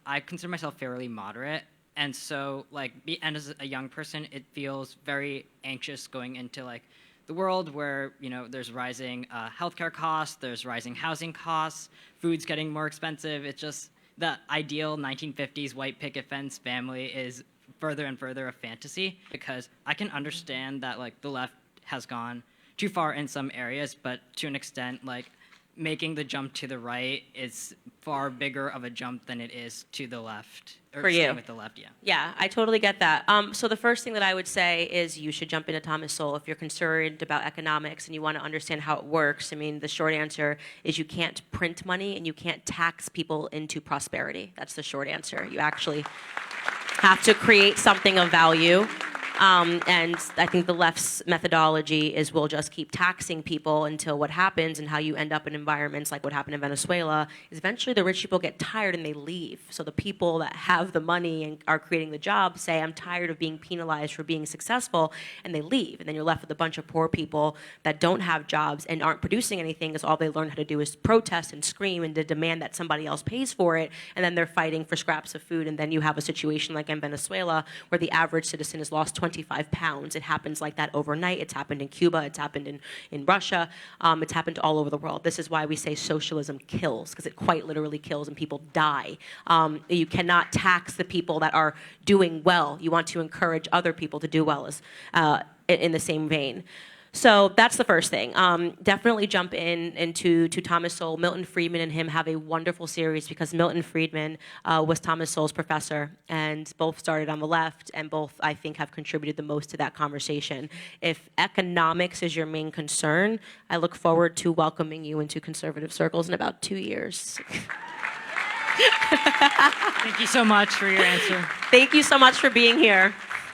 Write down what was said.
I consider myself fairly moderate. And so, and as a young person, it feels very anxious going into, the world where, there's rising healthcare costs, there's rising housing costs, food's getting more expensive. It's just the ideal 1950s white picket fence family is further and further a fantasy, because I can understand that, the left has gone too far in some areas, but to an extent, making the jump to the right is far bigger of a jump than it is to the left. Or For you. staying with the left, yeah. Yeah, I totally get that. So the first thing that I would say is you should jump into Thomas Sowell if you're concerned about economics and you want to understand how it works. I mean, the short answer is you can't print money and you can't tax people into prosperity. That's the short answer. You actually have to create something of value. And I think the left's methodology is we'll just keep taxing people until what happens, and how you end up in environments like what happened in Venezuela is eventually the rich people get tired and they leave. So the people that have the money and are creating the jobs say, I'm tired of being penalized for being successful, and they leave. And then you're left with a bunch of poor people that don't have jobs and aren't producing anything, because all they learn how to do is protest and scream and to demand that somebody else pays for it. And then they're fighting for scraps of food. And then you have a situation like in Venezuela where the average citizen has lost 25 pounds. It happens like that overnight. It's happened in Cuba. It's happened in Russia. It's happened all over the world. This is why we say socialism kills, because it quite literally kills and people die. You cannot tax the people that are doing well. You want to encourage other people to do well in the same vein. So that's the first thing. Definitely jump into Thomas Sowell. Milton Friedman and him have a wonderful series, because Milton Friedman was Thomas Sowell's professor, and both started on the left, and both, I think, have contributed the most to that conversation. If economics is your main concern, I look forward to welcoming you into conservative circles in about 2 years. Thank you so much for your answer. Thank you so much for being here.